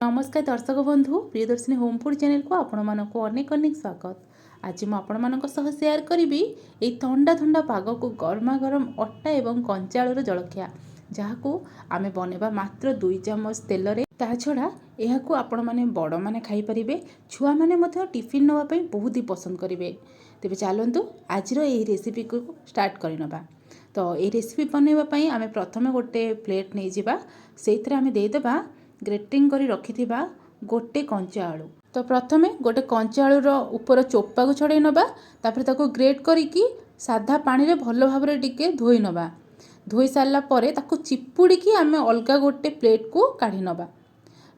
नमस्कार दर्शक बंधु प्रियदर्शिनी होम फूड चैनल को आपण मानक अनेक अनेक स्वागत। आज मुझे सेयार करी ये ठंडा ठंडा पाग को गरमा गरम अटा एवं कंचा आलूर जलखिया जहाँ आम बनवा मात्र 2 चामच तेल ता छड़ा यह आपण मैंने बड़ मैंने खाईपारे छुआ मैंने टिफिन नापी बहुत ही पसंद करेंगे। तेज चलतु आज रेसिपी को स्टार्ट करनवा। तो ये रेसिपी बनवाई आम प्रथम गोटे प्लेट नहीं जावा से आम देदेबा ग्रेटिंग करी रखिथिबा गोटे कंचा आलू। तो प्रथमे गोटे कंचा आलूर ऊपर चोपा को छड़े नबा तापर ताको ग्रेट करिकी साधा पानी रे भल भाव रे टिके धोई नबा। धोई सारला परे ताको चिपुड़ी की आमे अलगा गोटे प्लेट को काढी नबा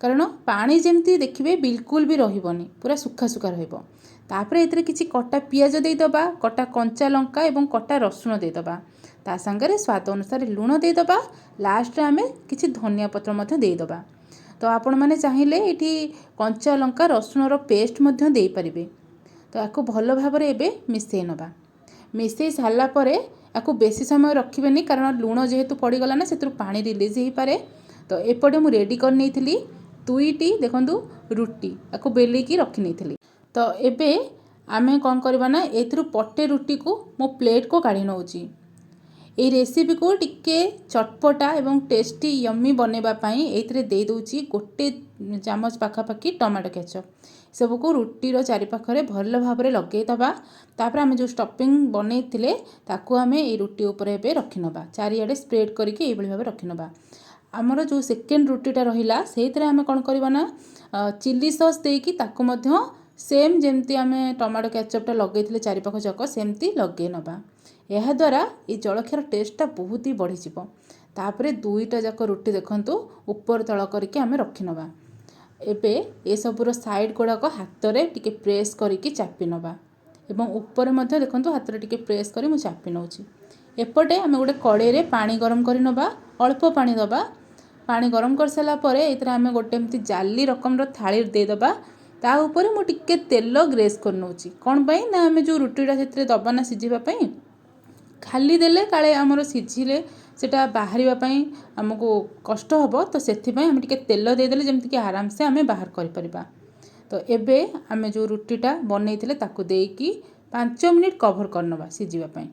कारण पानी जेमती देखिबे बिल्कुल भी रहिबनी पूरा सुखा सुखा रहइबो। तापर एतरे किछि कटा पियाज देई दबा कटा कंचा लंका एवं कटा रसुण देई दबा ता संगे स्वाद अनुसार लूण देई दबा लास्ट रे आमे किछि धनिया पत्र मध्ये देई दबा। तो आपण मैंने चाहिए ये कंचा लंका रसुण रो पेस्ट मध्य दे पारिबे। तो याको भल भाव रे एबे मिसई नबा। मिसई सारला परे याको बेसी समय रखिबेनी कारण लूण जेहेतु पड़ीगला ना सेतु पानी रिलीज हो पारे। तो एपटे मु रेडी कर नेइथिली 2टी देखंतु रुटी याको बेलिकी रखी नेइथिली। तो एबे आमे कोन करबा ना एथरु पट्टे रुटी को मो प्लेट को काढी नउची। ये रेसिपी को टिके चटपटा एवं टेस्टी यम्मी बनैबा पई एथरे दे दोची गोटे चामच पाखापाखी टमाटो केचप सब को रुटी रो चारि पाखरे भल भाव रे लगे दबा। तापर आमे जो स्टफिंग बनैथिले ताकू आमे ए रुटी ऊपर एबे रखि नबा चारियाडे स्प्रेड करके ए भली भाव रखि नबा। हमर जो सेकेंड रुटीटा रहिला सेइतरे आमे कोन करबा ना चिली सॉस देकी ताकू मध्य सेम जेमती आमे टमाटो केचपटा लगेइथिले चारि पाख जक सेमती लगे नबा। यह द्वारा ये जलखियार टेस्टा बहुत ही बढ़ी जीवो। तापरे 2टा जाक रुटी देखंतु ऊपर तळ करके आमे रखि नबा। एबे ए सबुर साइड गुड़ाक हाथ रे टिके प्रेस करके चापी नबा एवं ऊपर मध्य देखंतु हाथ रे टिके प्रेस करी मु चापी नउची। एपटे आमे गोटे कड़े रे पानी गरम करी नबा अल्प पानी दबा। पानी गरम कर साला परे एतरा आमे गोटे एमती जाली रकम रो थाली दे दबा ता ऊपर मु टिके तेल ग्रेस कर नउची। कोन पई ना आमे जो रुटीटा सेतरे दबा ना सिजिबा पई खाली देले काले आमर सिझिले सेटा बाहरिबा पई हमको कष्ट हबो। तो सेथि पई हम टिके तेल दे देले जेमति कि आराम से आमे बाहर करि परिबा। तो एबे आमे जो रुटीटा बनैथिले ताकू देकी 5 मिनिट कवर करनबा सिझिबा पई।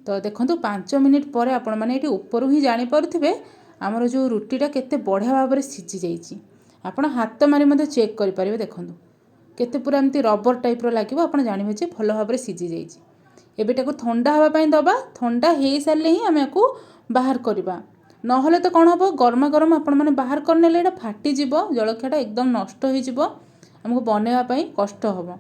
तो देखंतु 5 मिनिट परे आपण माने एठी ऊपर ही जानि परथिबे हमर जो रुटीटा केते बढ़िया भाव रे सिझि जाईची। आपण हाथ मारी मध्ये चेक करि परिबे देखंतु केते पूरा एमती रबर टाइप रो लागिबो आपण जानिबे जे भलो भाव रे सिझि जाईची। एबेटा ठंडा हवा पाई दबा ठंडा हो सारे ही आम को बाहर करवा नहले तो कौन हम गरमा गरम आपण मैंने बाहर करने फाटीज जलखियाटा एकदम नष्ट होमको बनवाई कष्ट हम।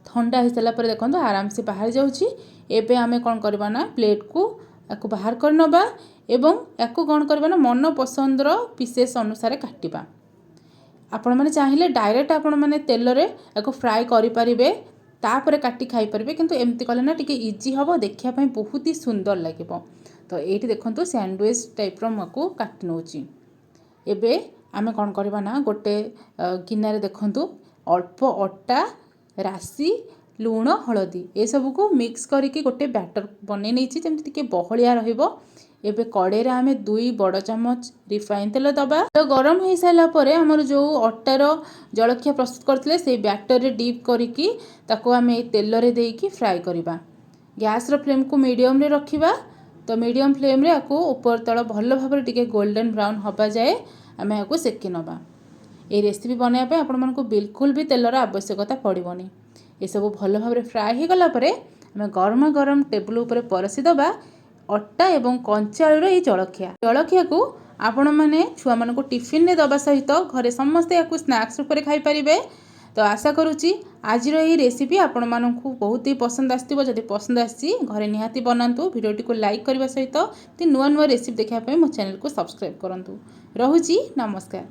ठंडा हो सारापर देखो आराम से बाहर जाऊँगी। एबे आमे कौन करवा ना प्लेट को या बाहर कर नबा एवं या कौन करवा ना मन पसंदर पीसेस अनुसार काटिबा। आपण मैंने चाहिए डायरेक्ट आपण मैंने तेल रे या फ्राए करें तापर काटी खाई पारे किंतु एमती कले ना टिके इजी हम देखा बहुत ही सुंदर लगे। तो ये देखो सैंडविच टाइप रको काटी नौची। एबे आमे कौन करवा ना गोटे गिनारे देखंतु अल्प अटा राशि लूण हलदी ए सब को मिक्स करके गोटे बैटर बनै नहीं जमी टिके बहलिया रहिबो। एबे कड़े रे आमे 2 बड़ चामच रिफाइन तेल दबा। तो गरम हो सारा पर आमर जो अटार जलखिया प्रस्तुत करथिले से बैटर रे डीप करिकी ताको आमे तेल रे देकी फ्राई करबा। गैस रो फ्लेम को मीडियम रे रखिबा। तो मीडियम फ्लेम रे आको ऊपर तळ भल भाव रे टिके गोल्डन ब्राउन हबा जाए आमे आको सेकी नबा। ए रेसिपी बनाया पे आपण मानको बिल्कुल भी तेलर आवश्यकता पड़िबोनी। ए सब भल भाव रे फ्राई हो गला परे आमे गरमा गरम टेबल ऊपर परसी दबा अटा एवं कंचा आलूर ये जलखिया को आपण मैंने छुआ मानक टिफिन रे दबा सहित घरे समस्ते या स्नैक्स रूप खाई पारिबे। तो आशा करुच्ची आज ये रेसिपी आपण मानक बहुत ही पसंद आसथिबो। जदि पसंद आसी घरे निहाती बनातु वीडियोटी को लाइक करने सहित नुआ नुआ रेसिपी देखा मो चैनल को सब्सक्राइब करंतु। रहुची नमस्कार।